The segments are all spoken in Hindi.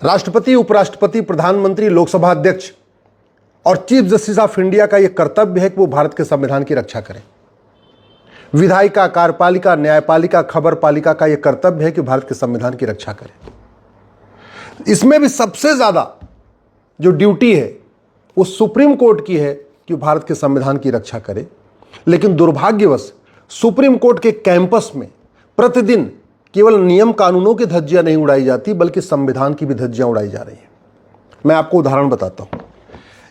राष्ट्रपति, उपराष्ट्रपति, प्रधानमंत्री, लोकसभा अध्यक्ष और चीफ जस्टिस ऑफ इंडिया का यह कर्तव्य है कि वो भारत के संविधान की रक्षा करें। विधायिका, कार्यपालिका, न्यायपालिका, खबरपालिका का यह कर्तव्य है कि भारत के संविधान की रक्षा करें। इसमें भी सबसे ज्यादा जो ड्यूटी है वो सुप्रीम कोर्ट की है कि भारत के संविधान की रक्षा करे। लेकिन दुर्भाग्यवश सुप्रीम कोर्ट के कैंपस में प्रतिदिन केवल नियम कानूनों की धज्जियां नहीं उड़ाई जाती बल्कि संविधान की भी धज्जियां उड़ाई जा रही हैं। मैं आपको उदाहरण बताता हूं।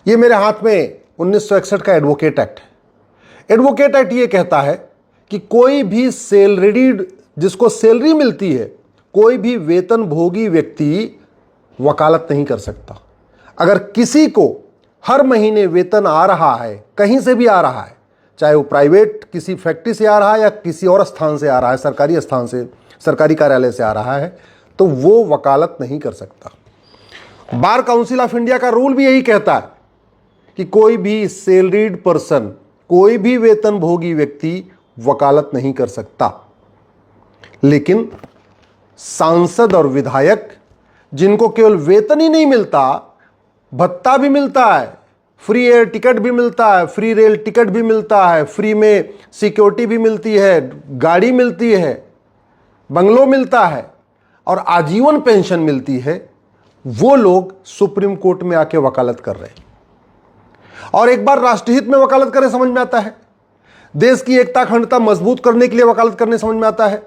ये मेरे हाथ में 1961 का एडवोकेट एक्ट है। एडवोकेट एक्ट ये कहता है कि कोई भी सैलरीड, जिसको सैलरी मिलती है, कोई भी वेतन भोगी व्यक्ति वकालत नहीं कर सकता। अगर किसी को हर महीने वेतन आ रहा है, कहीं से भी आ रहा है, चाहे वो प्राइवेट किसी फैक्ट्री से आ रहा है या किसी और स्थान से आ रहा है, सरकारी स्थान से, सरकारी कार्यालय से आ रहा है, तो वो वकालत नहीं कर सकता। बार काउंसिल ऑफ इंडिया का रूल भी यही कहता है कि कोई भी सैलरीड पर्सन, कोई भी वेतन भोगी व्यक्ति वकालत नहीं कर सकता। लेकिन सांसद और विधायक, जिनको केवल वेतन ही नहीं मिलता, भत्ता भी मिलता है, फ्री एयर टिकट भी मिलता है, फ्री रेल टिकट भी मिलता है, फ्री में सिक्योरिटी भी मिलती है, गाड़ी मिलती है, बंगलो मिलता है और आजीवन पेंशन मिलती है, वो लोग सुप्रीम कोर्ट में आके वकालत कर रहे हैं। और एक बार राष्ट्रहित में वकालत करने समझ में आता है, देश की एकता अखंडता मजबूत करने के लिए वकालत करने समझ में आता है,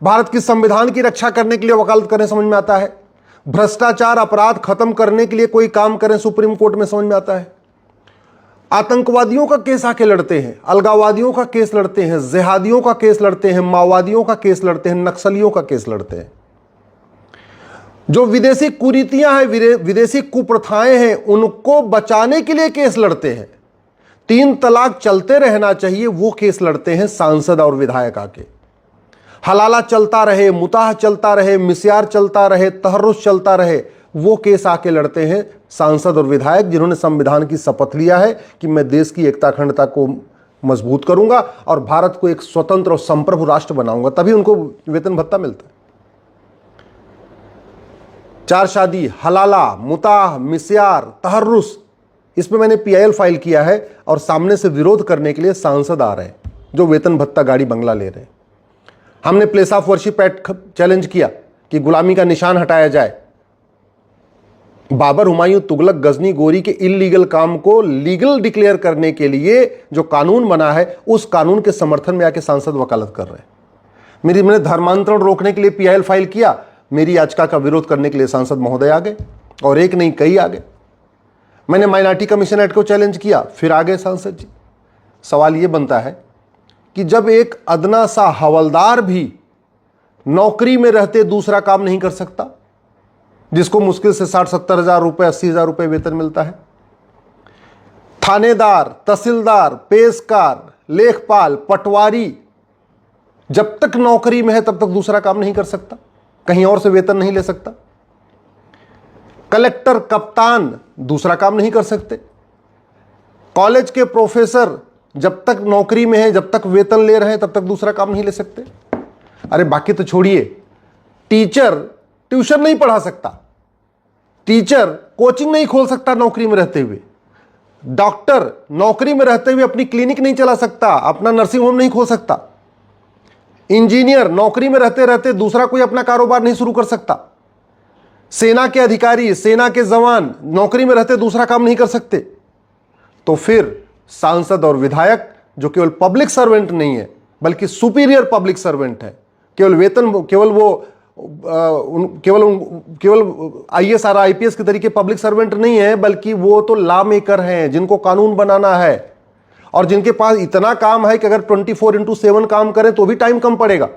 भारत की संविधान की रक्षा करने के लिए वकालत करने समझ में आता है, भ्रष्टाचार अपराध खत्म करने के लिए कोई काम करें सुप्रीम कोर्ट में समझ में आता है, आतंकवादियों का केस आके लड़ते हैं, अलगाववादियों का केस लड़ते हैं, जिहादियों का केस लड़ते हैं, माओवादियों का केस लड़ते हैं, नक्सलियों का केस लड़ते हैं। जो विदेशी कुरीतियां हैं, विदेशी कुप्रथाएं हैं, उनको बचाने के लिए केस लड़ते हैं। 3 तलाक चलते रहना चाहिए, वो केस लड़ते हैं सांसद और विधायक आके। हलाला चलता रहे, मुताह चलता रहे, मिस्यार चलता रहे, तहर्रुस चलता रहे, वो केस आके लड़ते हैं सांसद और विधायक, जिन्होंने संविधान की शपथ लिया है कि मैं देश की एकता अखंडता को मजबूत करूंगा और भारत को एक स्वतंत्र और संप्रभु राष्ट्र बनाऊंगा। तभी उनको वेतन भत्ता मिलता है। 4 शादी, हलाला, मुताह, मिस्यार, तहर्रुस, इसमें मैंने PIL फाइल किया है और सामने से विरोध करने के लिए सांसद आ रहे हैं जो वेतन भत्ता, गाड़ी, बंगला ले रहे हैं। हमने place of worship act challenge किया कि गुलामी का निशान हटाया जाए। बाबर, हुमायूं, तुगलक, गजनी, गोरी के इल्लीगल काम को लीगल डिक्लेयर करने के लिए जो कानून बना है, उस कानून के समर्थन में आके सांसद वकालत कर रहे हैं। मैंने धर्मांतरण रोकने के लिए PIL फाइल किया, मेरी याचिका का विरोध करने के लिए सांसद महोदय आ गए, और एक नहीं कई आ गए। मैंने माइनॉरिटी कमीशन एक्ट को चैलेंज किया, फिर आ गए सांसद जी। सवाल यह बनता है कि जब एक अदना सा हवलदार भी नौकरी में रहते दूसरा काम नहीं कर सकता, जिसको मुश्किल से 60-70 हजार रुपए, 80 हजार रुपए वेतन मिलता है, थानेदार, तहसीलदार, पेशकार, लेखपाल, पटवारी जब तक नौकरी में है तब तक दूसरा काम नहीं कर सकता, कहीं और से वेतन नहीं ले सकता, कलेक्टर, कप्तान दूसरा काम नहीं कर सकते, कॉलेज के प्रोफेसर जब तक नौकरी में है, जब तक वेतन ले रहे हैं, तब तक दूसरा काम नहीं ले सकते। अरे बाकी तो छोड़िए, टीचर ट्यूशन नहीं पढ़ा सकता, टीचर कोचिंग नहीं खोल सकता नौकरी में रहते हुए, डॉक्टर नौकरी में रहते हुए अपनी क्लिनिक नहीं चला सकता, अपना नर्सिंग होम नहीं खोल सकता, इंजीनियर नौकरी में रहते रहते दूसरा कोई अपना कारोबार नहीं शुरू कर सकता, सेना के अधिकारी, सेना के जवान नौकरी में रहते दूसरा काम नहीं कर सकते। तो फिर सांसद और विधायक, जो केवल पब्लिक सर्वेंट नहीं है बल्कि सुपीरियर पब्लिक सर्वेंट है, केवल वेतन, केवल IAS और IPS के तरीके पब्लिक सर्वेंट नहीं है, बल्कि वो तो लॉ मेकर हैं, जिनको कानून बनाना है और जिनके पास इतना काम है कि अगर 24/7 काम करें तो भी टाइम कम पड़ेगा।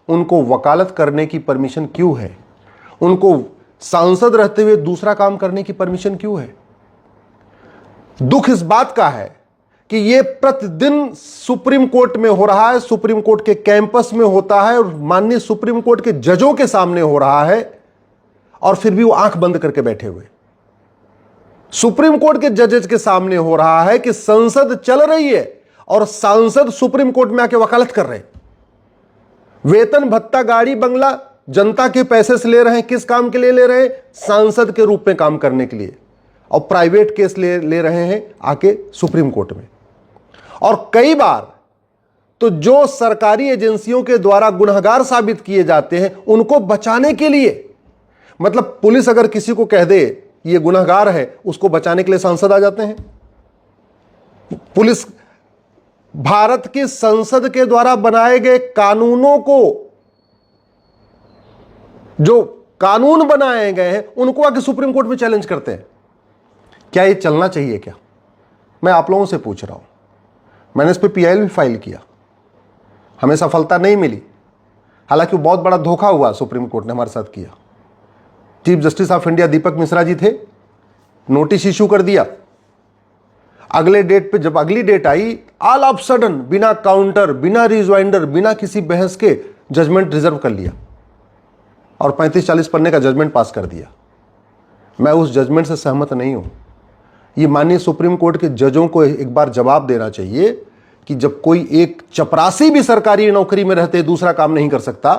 उनको वकालत करने की परमिशन क्यों है? उनको सांसद रहते हुए दूसरा काम करने की परमिशन क्यों है? दुख इस बात का है कि यह प्रतिदिन सुप्रीम कोर्ट में हो रहा है, सुप्रीम कोर्ट के कैंपस में होता है और माननीय सुप्रीम कोर्ट के जजों के सामने हो रहा है, और फिर भी वो आंख बंद करके बैठे हुए। सुप्रीम कोर्ट के जजेस के सामने हो रहा है कि संसद चल रही है और सांसद सुप्रीम कोर्ट में आके वकालत कर रहे हैं। वेतन भत्ता, गाड़ी, बंगला जनता के पैसे से ले रहे हैं। किस काम के लिए ले रहे हैं? सांसद के रूप में काम करने के लिए। और प्राइवेट केस ले रहे हैं आके सुप्रीम कोर्ट में। और कई बार तो जो सरकारी एजेंसियों के द्वारा गुनहगार साबित किए जाते हैं उनको बचाने के लिए, मतलब पुलिस अगर किसी को कह दे ये गुनहगार है, उसको बचाने के लिए सांसद आ जाते हैं। पुलिस भारत की संसद के द्वारा बनाए गए कानूनों को, जो कानून बनाए गए हैं उनको आके सुप्रीम कोर्ट में चैलेंज करते हैं। क्या ये चलना चाहिए? क्या मैं आप लोगों से पूछ रहा हूं। मैंने इस पर पीआईएल भी फाइल किया, हमें सफलता नहीं मिली। हालांकि बहुत बड़ा धोखा हुआ सुप्रीम कोर्ट ने हमारे साथ किया। चीफ जस्टिस ऑफ इंडिया दीपक मिश्रा जी थे, नोटिस इशू कर दिया। अगले डेट पे जब अगली डेट आई, ऑल ऑफ सडन बिना काउंटर, बिना रिज्वाइंडर, बिना किसी बहस के जजमेंट रिजर्व कर लिया और 35-40 पन्ने का जजमेंट पास कर दिया। मैं उस जजमेंट से सहमत नहीं हूं। ये माननीय सुप्रीम कोर्ट के जजों को एक बार जवाब देना चाहिए कि जब कोई एक चपरासी भी सरकारी नौकरी में रहते दूसरा काम नहीं कर सकता,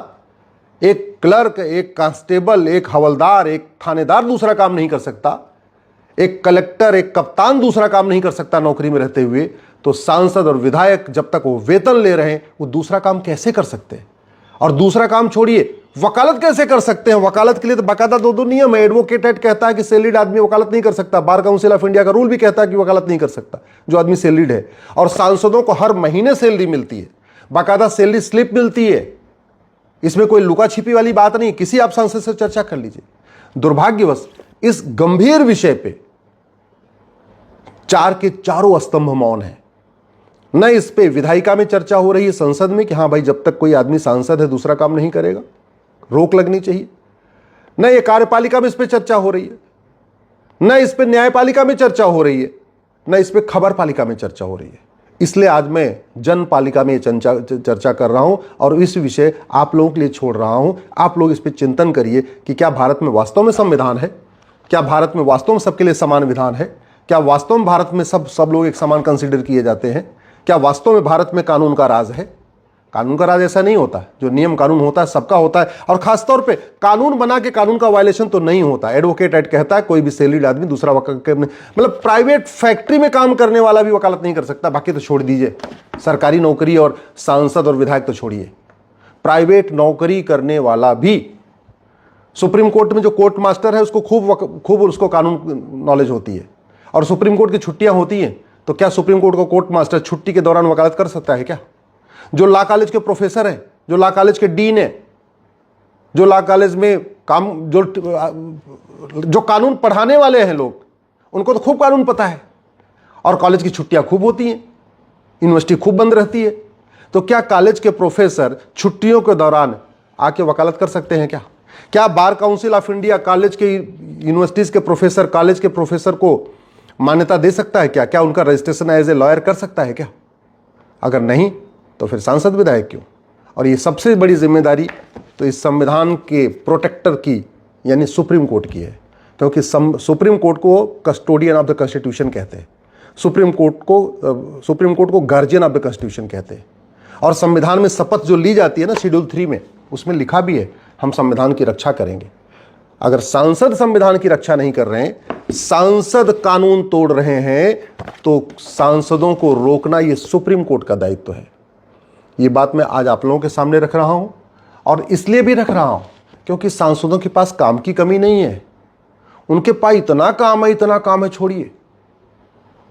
एक क्लर्क, एक कांस्टेबल, एक हवलदार, एक थानेदार दूसरा काम नहीं कर सकता, एक कलेक्टर, एक कप्तान दूसरा काम नहीं कर सकता नौकरी में रहते हुए, तो सांसद और विधायक जब तक वो वेतन ले रहे हैं वो दूसरा काम कैसे कर सकते हैं? और दूसरा काम छोड़िए, वकालत कैसे कर सकते हैं? वकालत के लिए तो बाकायदा दो नियम है। एडवोकेट एक्ट कहता है कि सैलरीड आदमी वकालत नहीं कर सकता। बार काउंसिल ऑफ इंडिया का रूल भी कहता है कि वकालत नहीं कर सकता जो आदमी सैलरीड है। और सांसदों को हर महीने सैलरी मिलती है, बाकायदा सैलरी स्लिप मिलती है। इसमें कोई लुका छिपी वाली बात नहीं। किसी आप सांसद से चर्चा कर लीजिए। दुर्भाग्यवश इस गंभीर विषय पे चार के चारों स्तंभ मौन है। न इस पे विधायिका में चर्चा हो रही है संसद में कि हां भाई जब तक कोई आदमी सांसद है दूसरा काम नहीं करेगा, रोक लगनी चाहिए। न ये कार्यपालिका में इस पे चर्चा हो रही है, न इस पे न्यायपालिका में चर्चा हो रही है, न इस पे खबरपालिका में चर्चा हो रही है। इसलिए आज मैं जनपालिका में चर्चा कर रहा हूं और इस विषय आप लोगों के लिए छोड़ रहा हूं। आप लोग इस पे चिंतन करिए कि क्या भारत में वास्तव में संविधान है? क्या भारत में वास्तव में सबके लिए समान विधान है? क्या वास्तव में भारत में सब लोग एक समान कंसीडर किए जाते हैं? क्या वास्तव में भारत में कानून का राज है? कानून का राज ऐसा नहीं होता। जो नियम कानून होता है सबका होता है, और खासतौर पे कानून बना के कानून का वायलेशन तो नहीं होता। एडवोकेट एक्ट कहता है कोई भी सैलरीड आदमी दूसरा मतलब प्राइवेट फैक्ट्री में काम करने वाला भी वकालत नहीं कर सकता। बाकी तो छोड़ दीजिए, सरकारी नौकरी और सांसद और विधायक तो छोड़िए, प्राइवेट नौकरी करने वाला भी सुप्रीम कोर्ट में जो कोर्ट मास्टर है उसको खूब उसको कानून नॉलेज होती है। और सुप्रीम कोर्ट की छुट्टियां होती हैं, तो क्या सुप्रीम कोर्ट का कोर्ट मास्टर छुट्टी के दौरान वकालत कर सकता है क्या? जो लॉ कॉलेज के प्रोफेसर हैं, जो लॉ कॉलेज के डीन हैं, जो लॉ कॉलेज में काम जो कानून पढ़ाने वाले हैं लोग, उनको तो खूब कानून पता है। और कॉलेज की छुट्टियां खूब होती हैं, यूनिवर्सिटी खूब बंद रहती है। तो क्या कॉलेज के प्रोफेसर छुट्टियों के दौरान आके वकालत कर सकते हैं क्या? क्या bar council of India college के, यूनिवर्सिटीज के प्रोफेसर, कॉलेज के प्रोफेसर को मान्यता दे सकता है क्या? क्या उनका रजिस्ट्रेशन एज ए लॉयर कर सकता है क्या? अगर नहीं तो फिर सांसद विधायक क्यों? और ये सबसे बड़ी जिम्मेदारी तो इस संविधान के प्रोटेक्टर की यानी सुप्रीम कोर्ट की है, क्योंकि सुप्रीम कोर्ट को कस्टोडियन ऑफ द कॉन्स्टिट्यूशन कहते हैं, सुप्रीम कोर्ट को गार्जियन ऑफ द कॉन्स्टिट्यूशन कहते हैं। और संविधान में शपथ जो ली जाती है ना, शेड्यूल 3 में, उसमें लिखा भी है हम संविधान की रक्षा करेंगे। अगर सांसद संविधान की रक्षा नहीं कर रहे हैं, सांसद कानून तोड़ रहे हैं, तो सांसदों को रोकना ये सुप्रीम कोर्ट का दायित्व है। ये बात मैं आज आप लोगों के सामने रख रहा हूं, और इसलिए भी रख रहा हूं क्योंकि सांसदों के पास काम की कमी नहीं है। उनके पास इतना काम है, छोड़िए।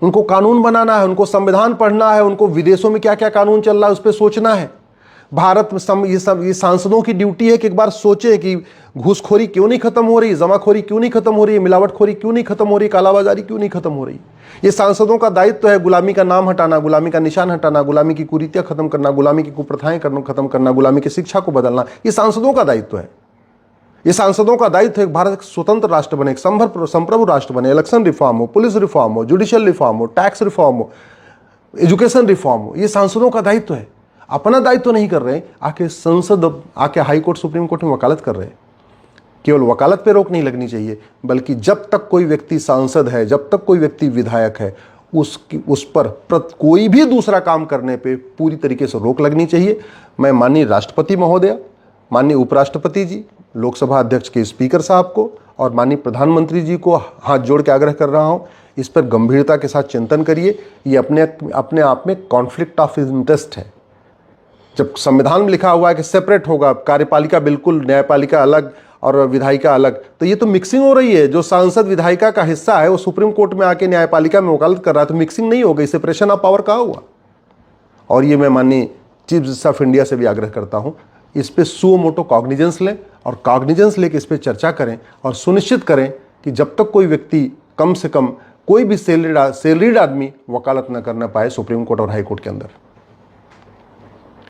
उनको कानून बनाना है, उनको संविधान पढ़ना है, उनको विदेशों में क्या क्या कानून चल रहा है उस पर सोचना है। भारत में ये सांसदों की ड्यूटी है कि एक बार सोचे कि घूसखोरी क्यों नहीं खत्म हो रही, जमाखोरी क्यों नहीं खत्म हो रही, मिलावटखोरी क्यों नहीं खत्म हो रही, कालाबाजारी क्यों नहीं खत्म हो रही। ये सांसदों का दायित्व है गुलामी का नाम हटाना, गुलामी का निशान हटाना, गुलामी की कुरीतियां खत्म करना, गुलामी की कुप्रथाएं खत्म करना, गुलामी की शिक्षा को बदलना। ये सांसदों का दायित्व है। ये सांसदों का दायित्व है भारत एक स्वतंत्र राष्ट्र बने, एक संप्रभु राष्ट्र बने। इलेक्शन रिफॉर्म हो, पुलिस रिफॉर्म हो, जुडिशियल रिफॉर्म हो, टैक्स रिफॉर्म हो, एजुकेशन रिफॉर्म हो, ये सांसदों का दायित्व है। अपना दायित्व नहीं कर रहे, आके संसद, आके हाई कोर्ट, सुप्रीम कोर्ट में वकालत कर रहे हैं। केवल वकालत पे रोक नहीं लगनी चाहिए, बल्कि जब तक कोई व्यक्ति सांसद है, जब तक कोई व्यक्ति विधायक है, उस पर कोई भी दूसरा काम करने पे पूरी तरीके से रोक लगनी चाहिए। मैं माननीय राष्ट्रपति महोदय, माननीय उपराष्ट्रपति जी, लोकसभा अध्यक्ष के स्पीकर साहब को और माननीय प्रधानमंत्री जी को हाथ जोड़ के आग्रह कर रहा हूं, इस पर गंभीरता के साथ चिंतन करिए। ये अपने आप में कॉन्फ्लिक्ट ऑफ इंटरेस्ट है। जब संविधान में लिखा हुआ है कि सेपरेट होगा, कार्यपालिका बिल्कुल, न्यायपालिका अलग और विधायिका अलग, तो ये तो मिक्सिंग हो रही है। जो सांसद विधायिका का हिस्सा है वो सुप्रीम कोर्ट में आके न्यायपालिका में वकालत कर रहा है, तो मिक्सिंग नहीं हो गई, सेपरेशन ऑफ पावर कहाँ हुआ। और ये मैं माननीय चीफ जस्टिस ऑफ इंडिया से भी आग्रह करता हूँ, इस पर सुओ मोटो कॉग्निजेंस लें और कॉग्निजेंस लेकर इस पर चर्चा करें और सुनिश्चित करें कि जब तक कोई व्यक्ति कम से कम कोई भी सैलरीड आदमी वकालत न करना पाए सुप्रीम कोर्ट और हाई कोर्ट के अंदर।